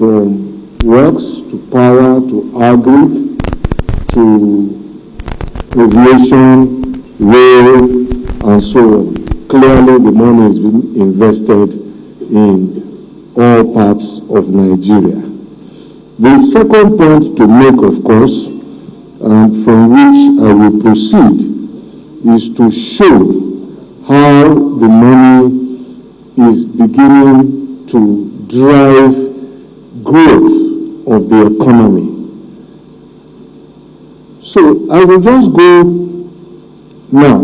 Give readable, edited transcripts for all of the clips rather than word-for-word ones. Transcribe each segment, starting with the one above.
from works to power to agri to aviation, rail, and so on. Clearly, the money has been invested in all parts of Nigeria. The second point to make, of course, and from which I will proceed, is to show how the money is beginning to drive growth of the economy. So I will just go now.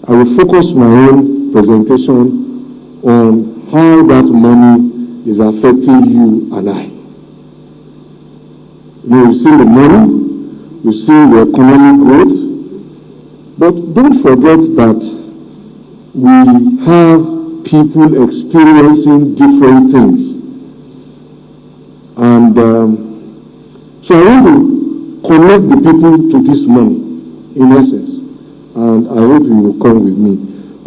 I will focus my own presentation on how that money is affecting you and I. We've seen the money, we've seen the economic growth, but don't forget that we have people experiencing different things. And so I want to connect the people to this money, in essence. And I hope you will come with me.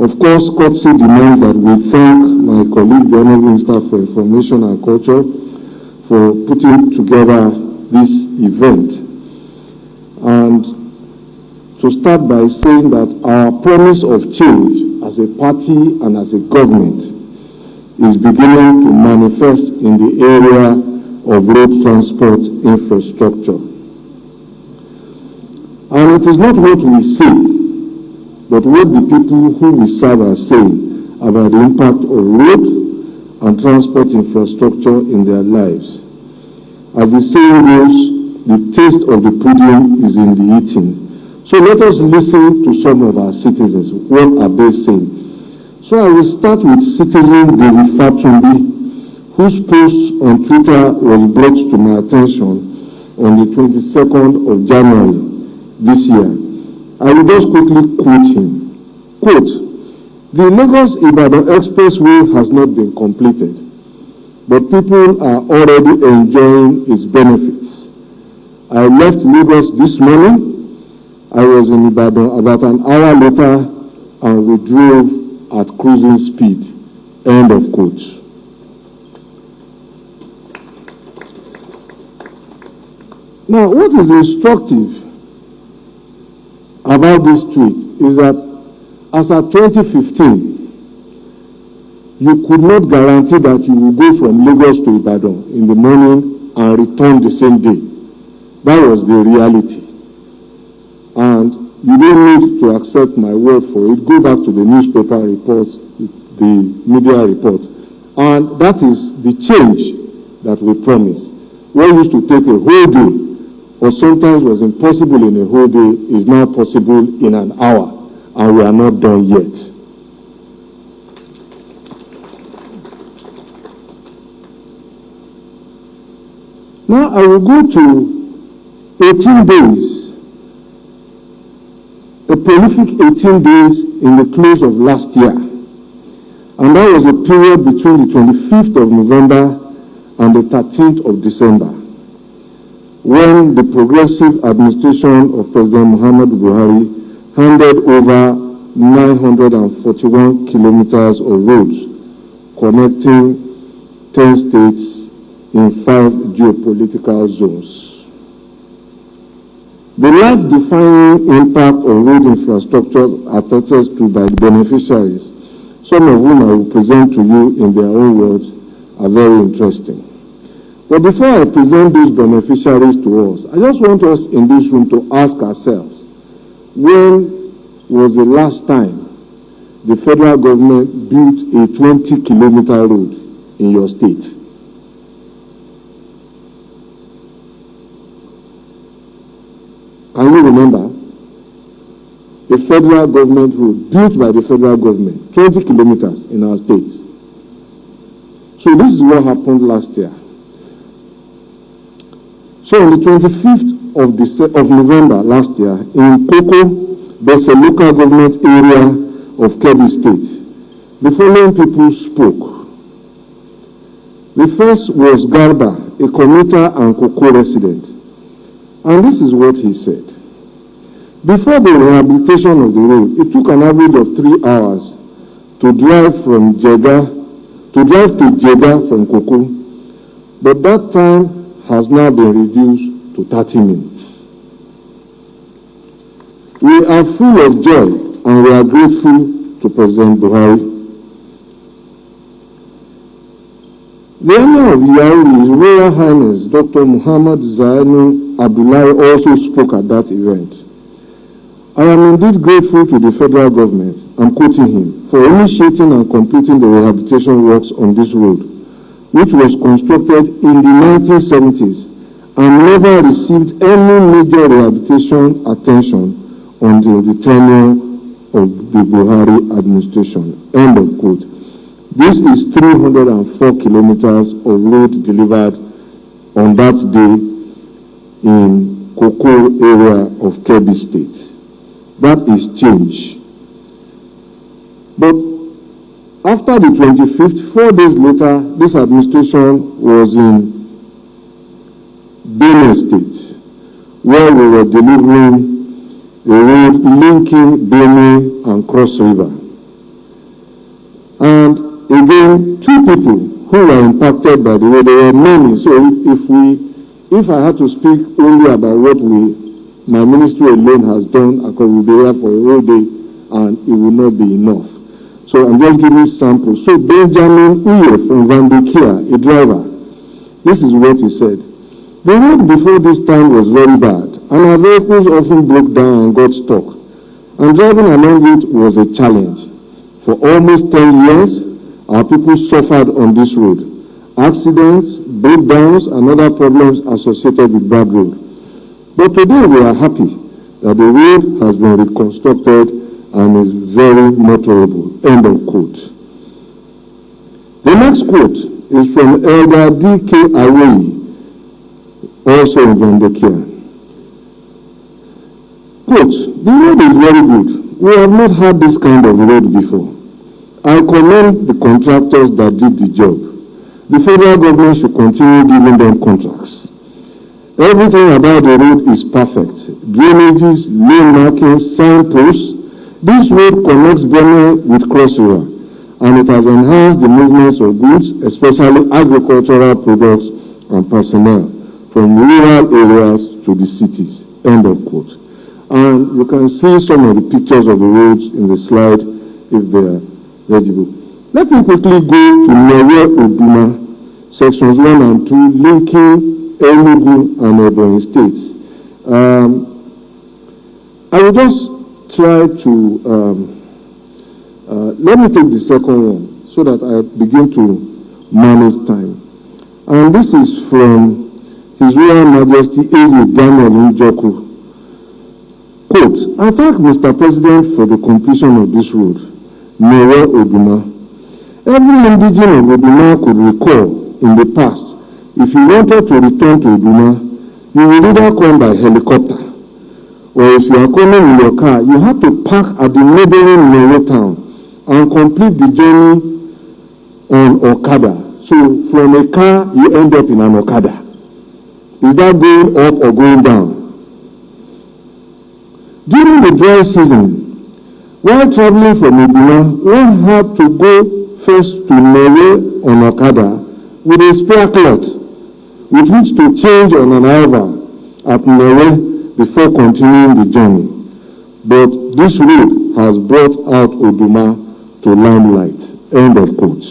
Of course, courtesy demands that we thank my colleague, the Honorable Minister for Information and Culture, for putting together this event. And to start by saying that our promise of change as a party and as a government is beginning to manifest in the area of road transport infrastructure. And it is not what we say, but what the people who we serve are saying about the impact of road and transport infrastructure in their lives. As the saying goes, the taste of the pudding is in the eating. So let us listen to some of our citizens. What are they saying? So I will start with citizen Defy, whose post on Twitter was brought to my attention on the 22nd of January this year. I will just quickly quote him. Quote, "The Lagos-Ibadan Expressway has not been completed, but people are already enjoying its benefits. I left Lagos this morning. I was in Ibadan about an hour later, and we drove at cruising speed." End of quote. Now, what is instructive about this tweet is that as at 2015, you could not guarantee that you will go from Lagos to Ibadan in the morning and return the same day. That was the reality. And you don't need to accept my word for it. Go back to the newspaper reports, the media reports. And that is the change that we promised. What used to take a whole day, or sometimes was impossible in a whole day, is now possible in an hour, and we are not done yet. Now I will go to 18 days, a prolific 18 days in the close of last year. And that was a period between the 25th of November and the 13th of December, when the progressive administration of President Muhammadu Buhari handed over 941 kilometers of roads connecting 10 states in 5 geopolitical zones. The life-defining impact of road infrastructure attested to by the beneficiaries, some of whom I will present to you in their own words, are very interesting. But before I present these beneficiaries to us, I just want us in this room to ask ourselves, when was the last time the federal government built a 20-kilometer road in your state? Can you remember? A federal government road built by the federal government, 20 kilometers in our states. So this is what happened last year. So on the 25th of November last year, in Koko, there's a local government area of Kebbi State. The following people spoke. The first was Garba, a commuter and Koko resident. And this is what he said. Before the rehabilitation of the road, it took an average of 3 hours to drive to Jega from Koko. but that time has now been reduced to 30 minutes. We are full of joy and we are grateful to President Buhari. The Emir of Yaoundé, His Royal Highness Dr. Muhammad Zainu Abdullahi, also spoke at that event. I am indeed grateful to the federal government, I'm quoting him, for initiating and completing the rehabilitation works on this road, which was constructed in the 1970s and never received any major rehabilitation attention until the tenure of the Buhari administration. End of quote. This is 304 kilometers of road delivered on that day in Koko area of Kebbi State. That is change. But after the 25th, 4 days later, this administration was in Benue State, where we were delivering a road linking Benue and Cross River. And again, 2 people who were impacted by the road. There were many. So if I had to speak only about what my ministry alone has done, I could be here for a whole day and it will not be enough. So I'm just giving samples. So Benjamin Uye from Vandekia, a driver, this is what he said. The road before this time was very bad, and our vehicles often broke down and got stuck. And driving along it was a challenge. For almost 10 years, our people suffered on this road. Accidents, breakdowns, and other problems associated with bad road. But today we are happy that the road has been reconstructed and is very motorable. End of quote. The next quote is from Elder D.K. Awoyi, also in Vandekia. Quote, the road is very good. We have not had this kind of road before. I commend the contractors that did the job. The federal government should continue giving them contracts. Everything about the road is perfect. Drainages, lane markings, signposts. This road connects Benue with Cross River, and it has enhanced the movements of goods, especially agricultural products and personnel, from rural areas to the cities. End of quote. And you can see some of the pictures of the roads in the slide if they are legible. Let me quickly go to Mewe Oduma, sections 1 and 2, linking Enugu and Ebonyi states. I will just try to, let me take the second one so that I begin to manage time. And this is from His Royal Majesty Eze Daniel Njoku. Quote, I thank Mr. President for the completion of this road, Mewe Oduma. Every indigene of Oduma could recall in the past, if you wanted to return to Oduma, you would either come by helicopter, or if you are coming in your car, you have to park at the neighboring Mewe town and complete the journey on Okada. So from a car, you end up in an Okada. Is that going up or going down? During the dry season, while traveling from Oduma, one had to go first to Mewe on Okada with a spare cloth, with which to change on an arrival at Mewe before continuing the journey. But this road has brought out Oduma to limelight. End of quote.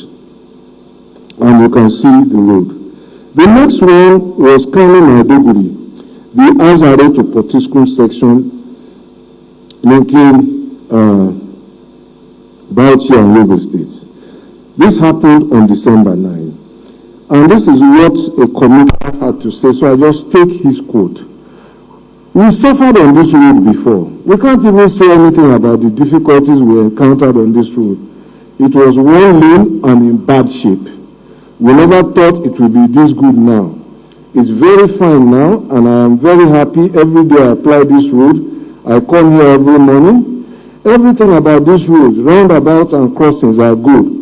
And you can see the road. The next one was Kano Maiduguri, the Azare to Potiskum section linking Bauchi and Yobe states. This happened on December 9. And this is what a commissioner had to say, so I just take his quote. We suffered on this road before. We can't even say anything about the difficulties we encountered on this road. It was one lane and in bad shape. We never thought it would be this good now. It's very fine now, and I am very happy. Every day I apply this road. I come here every morning. Everything about this road, roundabouts and crossings are good.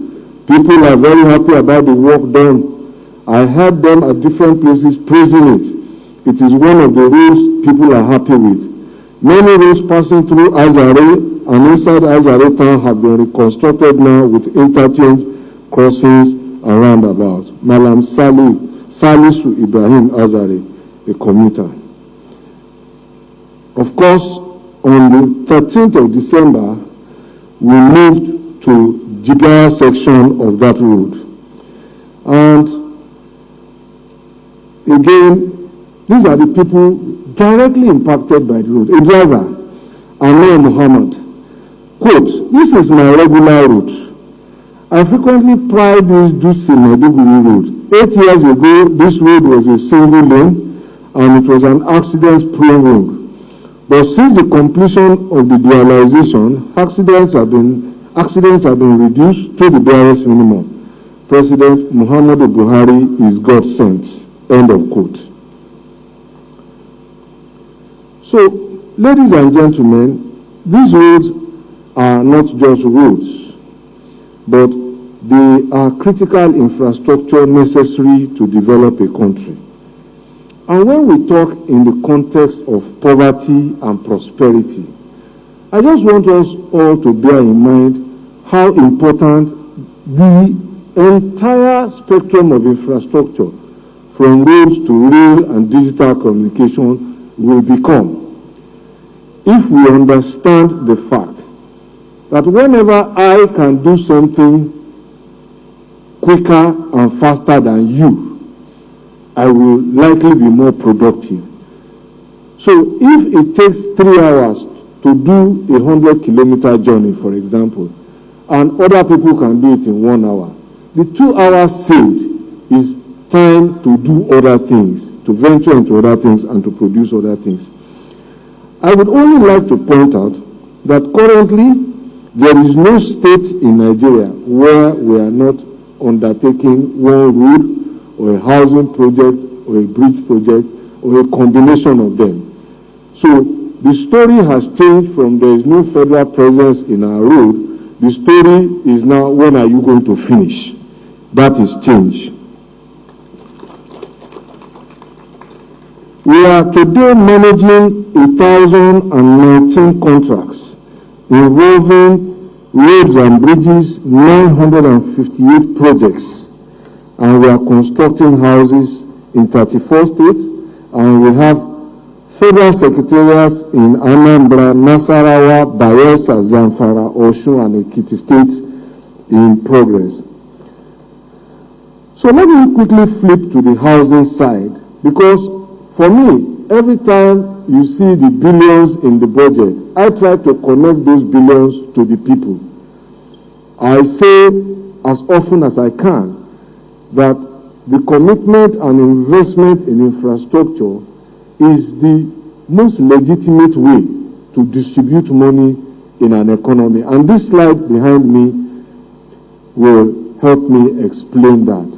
People are very happy about the work done. I heard them at different places praising it. It is one of the roads people are happy with. Many roads passing through Azare and inside Azare town have been reconstructed now with interchange, crossings, and roundabouts. Malam Salu Salisu Ibrahim Azare, a commuter. Of course, on the 13th of December, we moved to Jigara section of that road. And again, these are the people directly impacted by the road. A driver, Anwar Muhammad, quote, "This is my regular route. I frequently ply this Dusi Maiduguri road. 8 years ago, this road was a single lane and it was an accident-prone road. But since the completion of the dualization, accidents have been reduced to the barest minimum. President Muhammadu Buhari is God sent." End of quote. So, ladies and gentlemen, these roads are not just roads, but they are critical infrastructure necessary to develop a country. And when we talk in the context of poverty and prosperity, I just want us all to bear in mind how important the entire spectrum of infrastructure, from roads to rail and digital communication, will become if we understand the fact that whenever I can do something quicker and faster than you, I will likely be more productive. So if it takes 3 hours to do a 100-kilometer journey, for example, and other people can do it in 1 hour, the 2 hours saved is time to do other things, to venture into other things and to produce other things. I would only like to point out that currently there is no state in Nigeria where we are not undertaking one road or a housing project or a bridge project or a combination of them. So the story has changed from there is no federal presence in our road. The story is now, when are you going to finish? That is change. We are today managing 1,019 contracts involving roads and bridges, 958 projects, and we are constructing houses in 34 states, and we have federal secretariats in Anambra, Nasarawa, Bayelsa, Zamfara, Osun, and Ekiti states in progress. So let me quickly flip to the housing side, because for me, every time you see the billions in the budget, I try to connect those billions to the people. I say as often as I can that the commitment and investment in infrastructure is the most legitimate way to distribute money in an economy. And this slide behind me will help me explain that.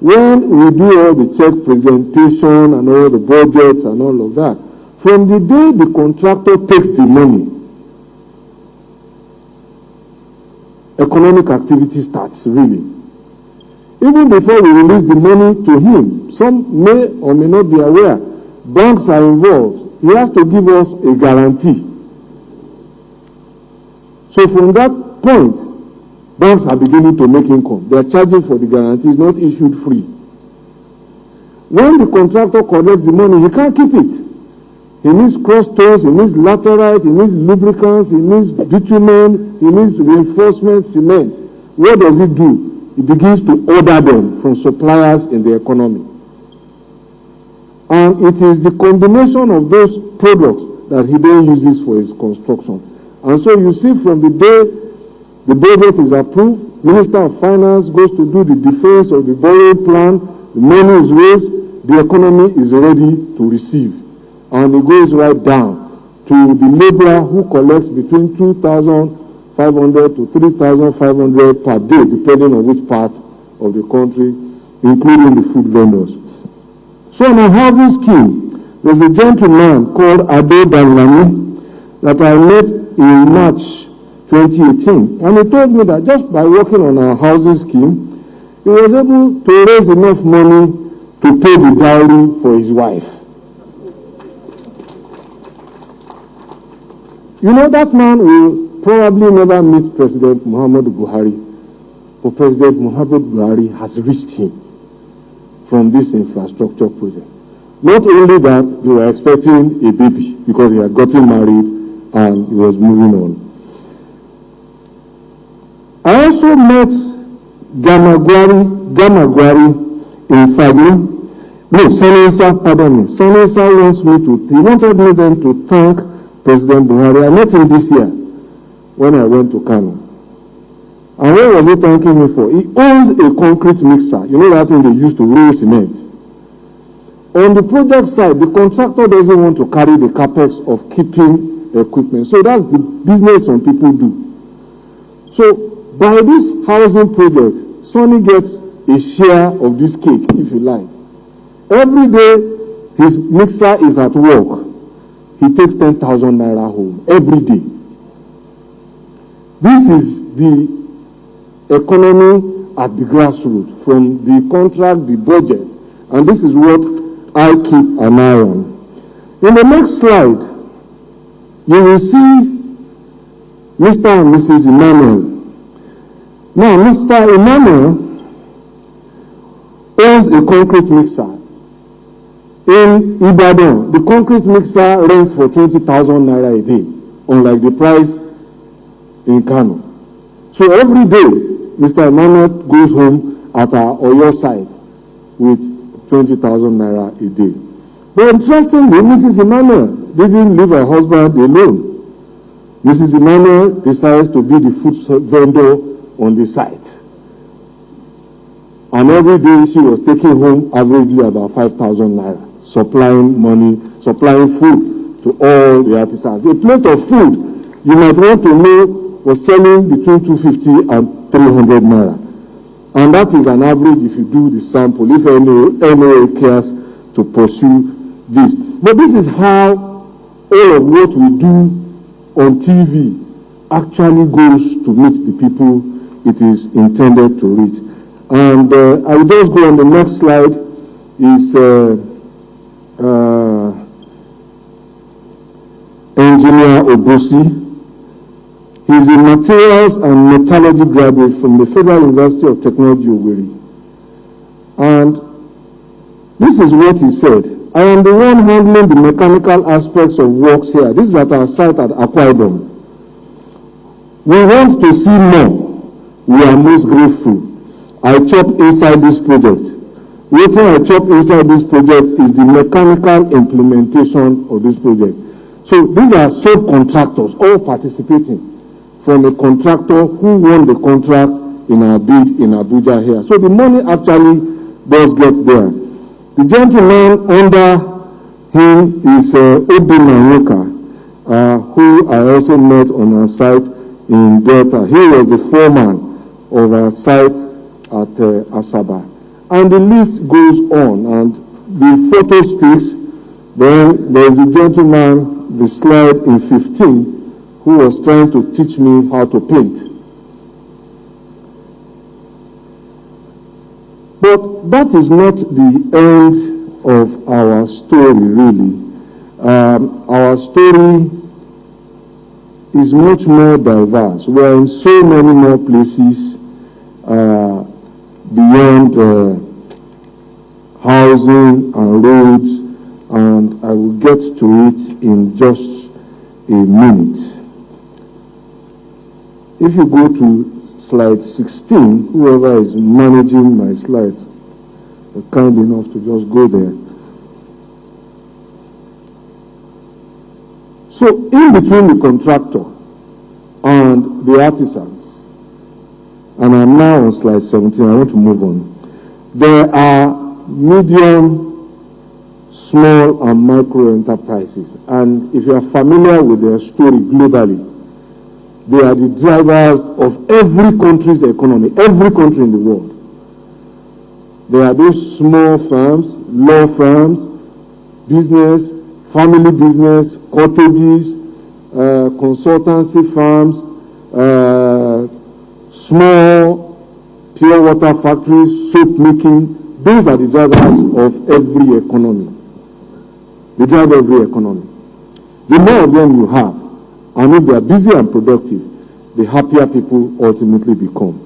When we do all the check presentation and all the budgets and all of that, from the day the contractor takes the money, economic activity starts really. Even before we release the money to him, some may or may not be aware, banks are involved. He has to give us a guarantee. So from that point, banks are beginning to make income. They are charging for the guarantee, it's not issued free. When the contractor collects the money, he can't keep it. He needs cross stones, he needs laterite, he needs lubricants, he needs bitumen, he needs reinforcement cement. What does he do? He begins to order them from suppliers in the economy. And it is the combination of those products that he then uses for his construction. And so you see, from the day the budget is approved, Minister of Finance goes to do the defense of the borrowing plan, the money is raised, the economy is ready to receive. And it goes right down to the laborer who collects between 2,500 to 3,500 per day, depending on which part of the country, including the food vendors. So in a housing scheme, there's a gentleman called Ade Danlami that I met in March 2018. And he told me that just by working on our housing scheme, he was able to raise enough money to pay the dowry for his wife. You know, that man will probably never meet President Muhammadu Buhari, but President Muhammadu Buhari has reached him. from this infrastructure project. Not only that, they were expecting a baby because he had gotten married and he was moving on. I also met Gamagwari in Fagli. No, Sanisa wants me to, he wanted me then to thank President Buhari. I met him this year when I went to Kano. And what was he thanking me for? He owns a concrete mixer. You know that thing they used to roll cement. On the project side, the contractor doesn't want to carry the capex of keeping equipment. So that's the business some people do. So by this housing project, Sonny gets a share of this cake, if you like. Every day his mixer is at work, he takes 10,000 naira home. Every day. This is the economy at the grassroots, from the contract, the budget, and this is what I keep an eye on. In the next slide, you will see Mr. and Mrs. Emmanuel. Now, Mr. Emmanuel owns a concrete mixer. In Ibadan, the concrete mixer rents for 20,000 naira a day, unlike the price in Kano. So every day, Mr. Emmanuel goes home at our Oyo site with 20,000 naira a day. But interestingly, Mrs. Emmanuel didn't leave her husband alone. Mrs. Emmanuel decides to be the food vendor on the site. And every day she was taking home averagely about 5,000 naira, supplying money, supplying food to all the artisans. A plate of food, you might want to know, was selling between 250 and 300 naira. And that is an average if you do the sample, if anyone cares to pursue this. But this is how all of what we do on TV actually goes to meet the people it is intended to reach. And I will just go on the next slide. Is Engineer Obosi. He's a materials and metallurgy graduate from the Federal University of Technology, Owerri. And this is what he said. I am the one handling the mechanical aspects of works here. This is at our site at Akwa Ibom. We want to see more. We are most grateful. I chop inside this project. What I chop inside this project is the mechanical implementation of this project. So these are subcontractors all participating from a contractor who won the contract in our bid in Abuja here. So the money actually does get there. The gentleman under him is Obi Manyuka, who I also met on our site in Delta. He was the foreman of our site at Asaba. And the list goes on, and the photo speaks. Then there's a gentleman, the slide in 15, who was trying to teach me how to paint. But that is not the end of our story, really. Our story is much more diverse. We are in so many more places beyond housing and roads, and I will get to it in just a minute. If you go to slide 16, whoever is managing my slides, are kind enough to just go there. So in between the contractor and the artisans, and I'm now on slide 17, I want to move on. There are medium, small and micro enterprises, and if you are familiar with their story globally, they are the drivers of every country's economy, every country in the world. There are those small firms, law firms, business, family business, cottages, consultancy firms, small pure water factories, soap making. Those are the drivers of every economy. They drive every economy. The more of them you have, and if they are busy and productive, the happier people ultimately become.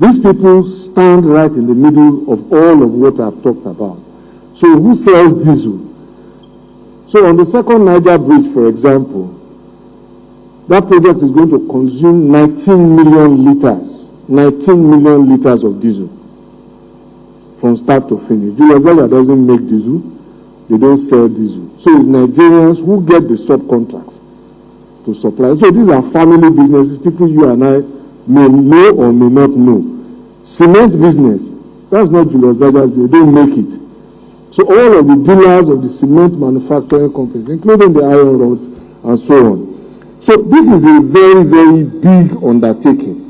These people stand right in the middle of all of what I've talked about. So who sells diesel? So on the second Niger Bridge, for example, that project is going to consume 19 million liters of diesel from start to finish. Julius Berger doesn't make diesel, they don't sell diesel. So it's Nigerians who get the subcontracts to supply. So these are family businesses, people you and I may know or may not know. Cement business, that's not Julius Berger's, they don't make it. So all of the dealers of the cement manufacturing companies, including the iron rods and so on. So this is a very, very big undertaking.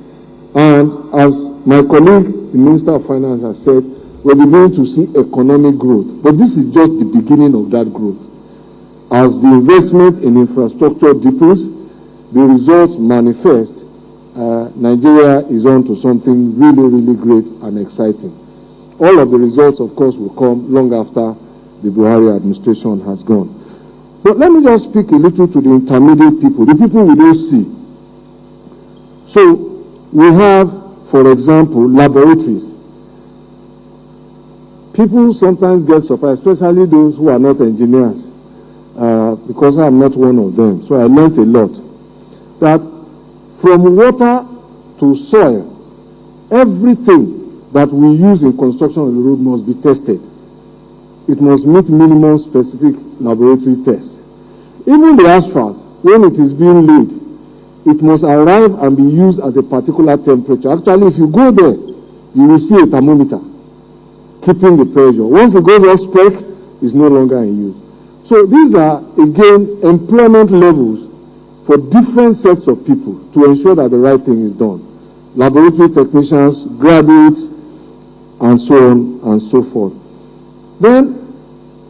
And as my colleague, the Minister of Finance, has said, we're beginning to see economic growth. But this is just the beginning of that growth. As the investment in infrastructure deepens, the results manifest, Nigeria is on to something really, really great and exciting. All of the results, of course, will come long after the Buhari administration has gone. But let me just speak a little to the intermediate people, the people we don't see. So we have, for example, laboratories. People sometimes get surprised, especially those who are not engineers, because I'm not one of them. So I learned a lot. That from water to soil, everything that we use in construction of the road must be tested. It must meet minimum specific laboratory tests. Even the asphalt, when it is being laid, it must arrive and be used at a particular temperature. Actually, if you go there, you will see a thermometer keeping the pressure. Once it goes off spec, it's no longer in use. So these are, again, employment levels for different sets of people to ensure that the right thing is done. Laboratory technicians, graduates, and so on and so forth. Then,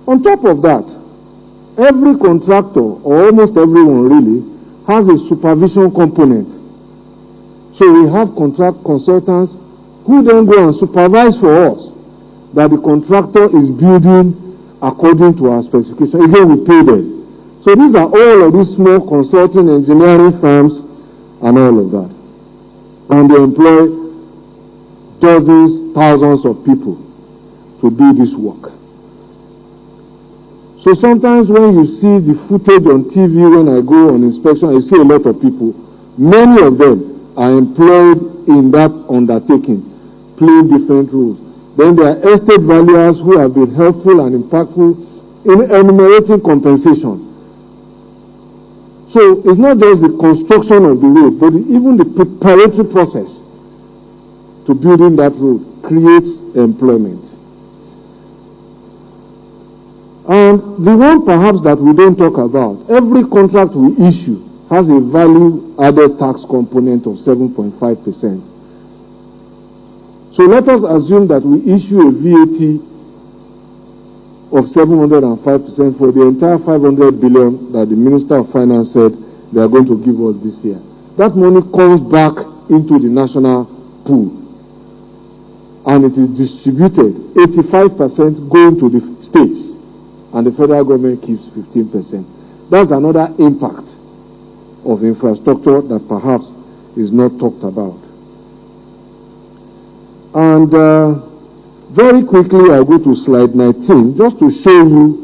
on top of that, every contractor, or almost everyone really, has a supervision component. So we have contract consultants who then go and supervise for us that the contractor is building according to our specification. Again, we pay them. So these are all of these small consulting engineering firms and all of that. And they employ dozens, thousands of people to do this work. So sometimes when you see the footage on TV when I go on inspection, I see a lot of people. Many of them are employed in that undertaking, playing different roles. Then there are estate valuers who have been helpful and impactful in enumerating compensation. So it's not just the construction of the road, but even the preparatory process to building that road creates employment. And the one perhaps that we don't talk about, every contract we issue has a value added tax component of 7.5%. So let us assume that we issue a VAT of 705% for the entire 500 billion that the Minister of Finance said they are going to give us this year. That money comes back into the national pool and it is distributed, 85% going to the states and the federal government keeps 15%. That's another impact of infrastructure that perhaps is not talked about. And very quickly I'll go to slide 19 just to show you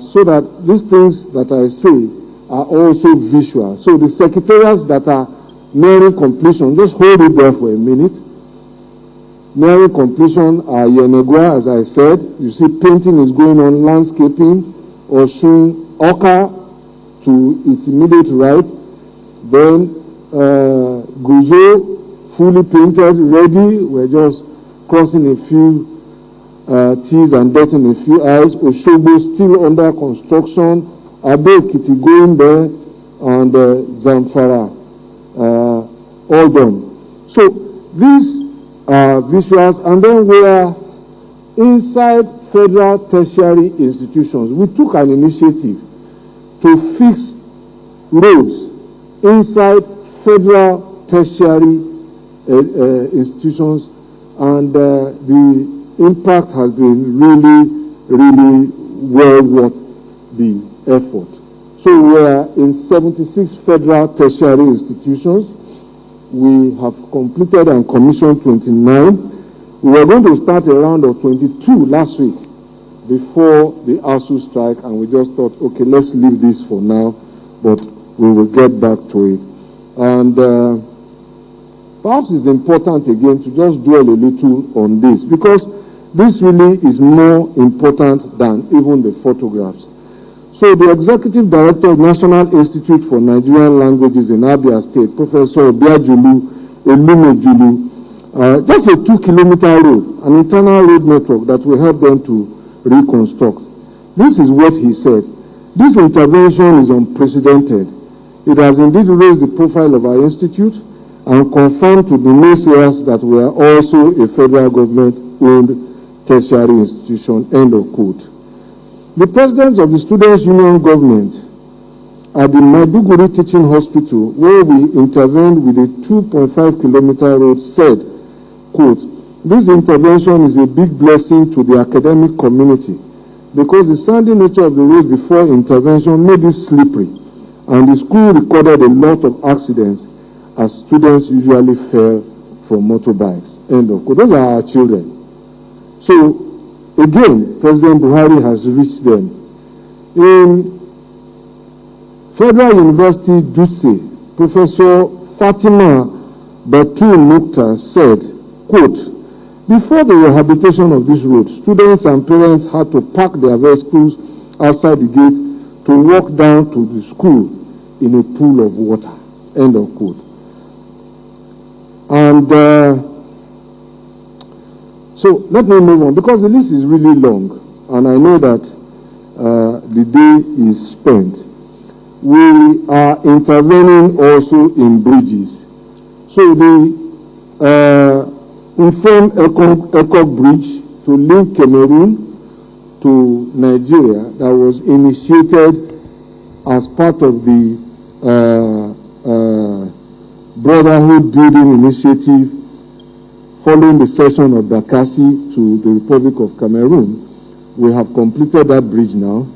so that these things that I say are also visual. So the secretariats that are nearing completion, just hold it there for a minute. Nearing completion are Yenegua, as I said. You see painting is going on, landscaping, Oshun, Oka to its immediate right. Then Guzo, fully painted, ready. We're just crossing a few T's and dotting a few I's. Oshogbo still under construction. Abe-Ekiti going there, and Zamfara all done. So these are visuals, and then we are inside federal tertiary institutions. We took an initiative to fix roads inside federal tertiary institutions, and the impact has been really, really well worth the effort. So we are in 76 federal tertiary institutions. we have completed and commissioned 29. We were going to start a round of 22 last week before the ASU strike, and we just thought, okay, let's leave this for now, but we will get back to it. And perhaps it's important again to just dwell a little on this, because this really is more important than even the photographs. So the Executive Director of National Institute for Nigerian Languages in Abia State, Professor Obiajulu Elumejulu, just a 2-kilometer road, an internal road network that will help them to reconstruct. This is what he said. This intervention is unprecedented. It has indeed raised the profile of our institute and confirmed to the naysayers that we are also a federal government-owned tertiary institution, end of quote. The president of the Students' Union government at the Maiduguri Teaching Hospital, where we intervened with a 2.5-kilometer road, said, quote, this intervention is a big blessing to the academic community because the sandy nature of the road before intervention made it slippery, and the school recorded a lot of accidents as students usually fell from motorbikes, end of quote. Those are our children. So, again, President Buhari has reached them. In Federal University, Dutse, Professor Fatima Batul Mukhtar said, quote, before the rehabilitation of this road, students and parents had to park their vehicles outside the gate to walk down to the school in a pool of water, end of quote. And so let me move on, because the list is really long, and I know that the day is spent. We are intervening also in bridges. So the Inform Ekok Bridge to link Cameroon to Nigeria, that was initiated as part of the Brotherhood Building Initiative following the cession of Bakassi to the Republic of Cameroon. We have completed that bridge now,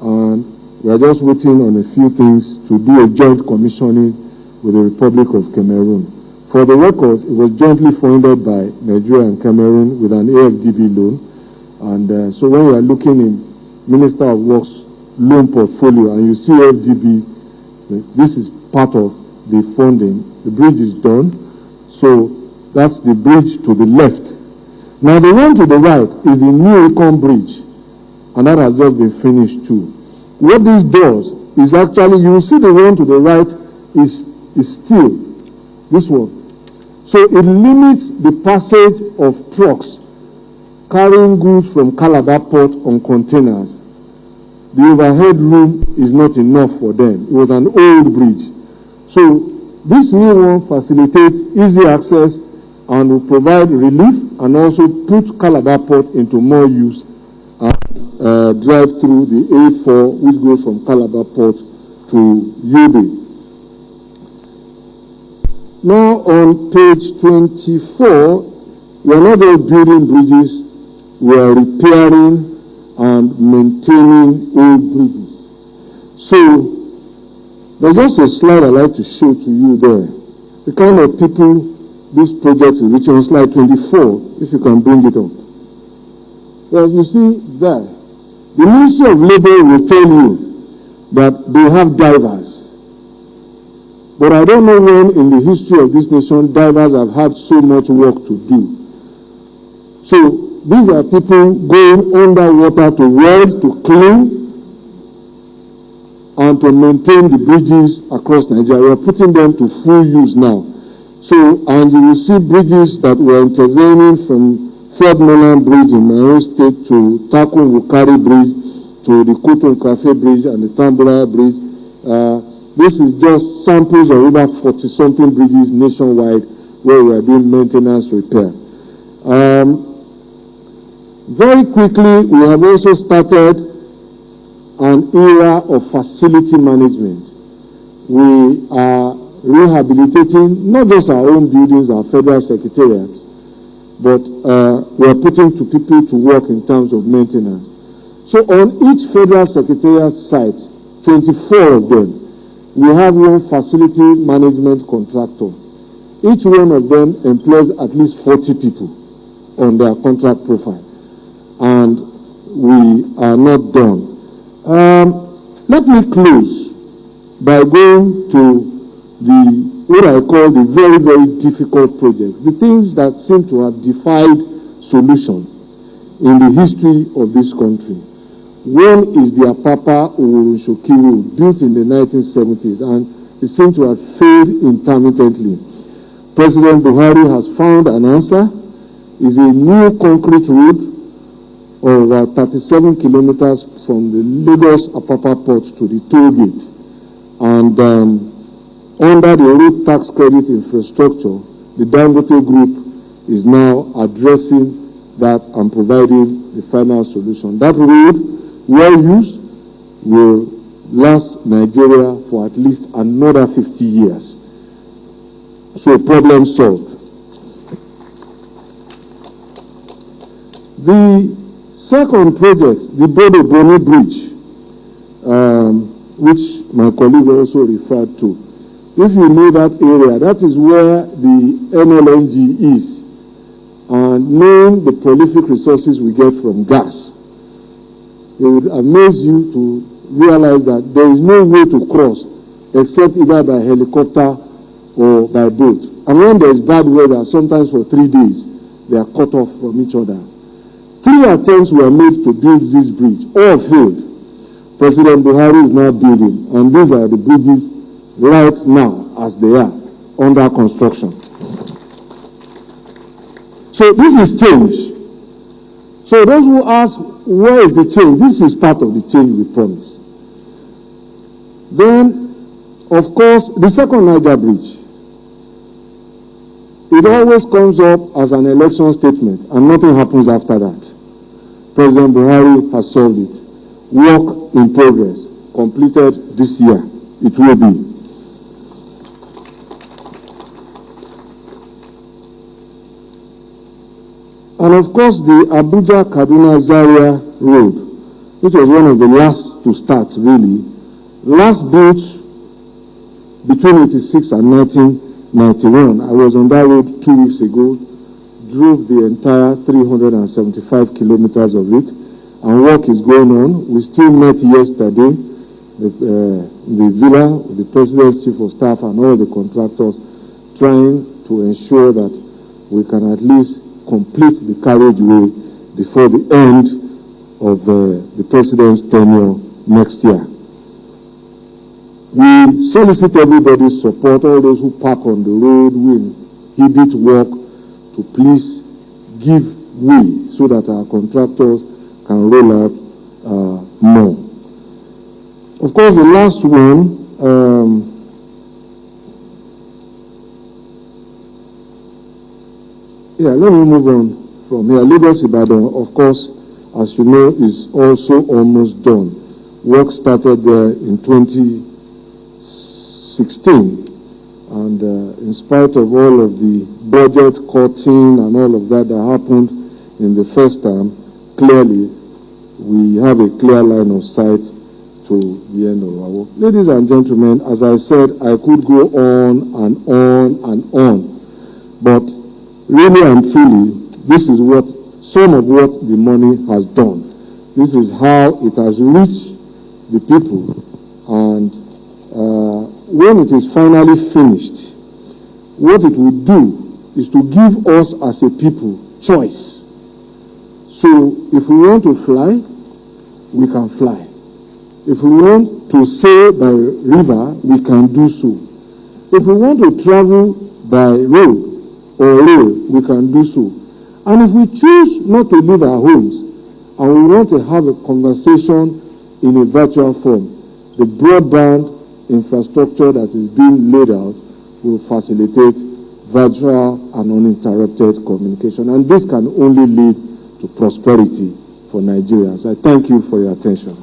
and we are just waiting on a few things to do a joint commissioning with the Republic of Cameroon. For the records, it was jointly funded by Nigeria and Cameroon with an AFDB loan, and so when we are looking in Minister of Works loan portfolio and you see AFDB, this is part of the funding. The bridge is done, so that's the bridge to the left. Now the one to the right is the New Econ Bridge, and that has just been finished too. What this does is actually, you will see the one to the right is still this one. So it limits the passage of trucks carrying goods from Calabar Port on containers. The overhead room is not enough for them. It was an old bridge. So this new one facilitates easy access and will provide relief and also put Calabar Port into more use and drive through the A4 which goes from Calabar Port to Yobe. Now on page 24, we are not just building bridges, we are repairing and maintaining old bridges. So there's just a slide I'd like to show to you there. The kind of people this project is reaching on slide 24, if you can bring it up. Well, you see there, the Ministry of Labour will tell you that they have divers. But I don't know when in the history of this nation divers have had so much work to do. So these are people going underwater to weld, to clean, and to maintain the bridges across Nigeria. We are putting them to full use now. So, and you will see bridges that were intervening from Third Mainland Bridge in my own state to Takun Wukari Bridge, to the Kutun Cafe Bridge and the Tambora Bridge. This is just samples of about 40-something bridges nationwide where we are doing maintenance repair. Very quickly, we have also started an era of facility management. We are rehabilitating not just our own buildings, our federal secretariats, but we are putting people to work in terms of maintenance. So on each federal secretariat site, 24 of them, we have one facility management contractor. Each one of them employs at least 40 people on their contract profile. And we are not done. Let me close by going to what I call the very, very difficult projects, the things that seem to have defied solution in the history of this country. One is the Apapa Oworosoki Road, built in the 1970s, and it seems to have failed intermittently. President Buhari has found an answer. It's a new concrete road of 37 kilometers from the Lagos Apapa port to the toll gate. And under the road tax credit infrastructure, the Dangote Group is now addressing that and providing the final solution. That road, well used, will last Nigeria for at least another 50 years. So problem solved. The second project, the Bodo-Boni Bridge, which my colleague also referred to. If you know that area, that is where the NLNG is. And knowing the prolific resources we get from gas, it would amaze you to realize that there is no way to cross except either by helicopter or by boat. And when there is bad weather, sometimes for 3 days, they are cut off from each other. 3 attempts were made to build this bridge. All failed. President Buhari is now building, and these are the bridges right now as they are under construction. So this is change. So those who ask, where is the change? This is part of the change we promise. Then, of course, the second Niger Bridge. It always comes up as an election statement, and nothing happens after that. President Buhari has solved it. Work in progress, completed this year. It will be. And of course, the Abuja-Kaduna-Zaria Road, which was one of the last to start, really, last built between 86 and 1991. I was on that road 2 weeks ago, drove the entire 375 kilometers of it, and work is going on. We still met yesterday, the villa, the President's Chief of Staff and all the contractors, trying to ensure that we can at least complete the carriageway before the end of the President's tenure next year. We solicit everybody's support, all those who park on the road, who inhibit work, to please give way so that our contractors can roll out more. Of course, the last one, let me move on from here. Lagos-Ibadan, of course, as you know, is also almost done. Work started there in 2016, and in spite of all of the budget cutting and all of that happened in the first term, clearly we have a clear line of sight to the end of our work. Ladies and gentlemen, as I said, I could go on and on and on, but really and truly, this is what some of what the money has done. This is how it has reached the people, and when it is finally finished, what it will do is to give us as a people choice. So if we want to fly, we can fly. If we want to sail by river, we can do so. If we want to travel by road or rail, we can do so. And if we choose not to leave our homes and we want to have a conversation in a virtual form, the broadband infrastructure that is being laid out will facilitate virtual and uninterrupted communication. And this can only lead to prosperity for Nigerians. I thank you for your attention.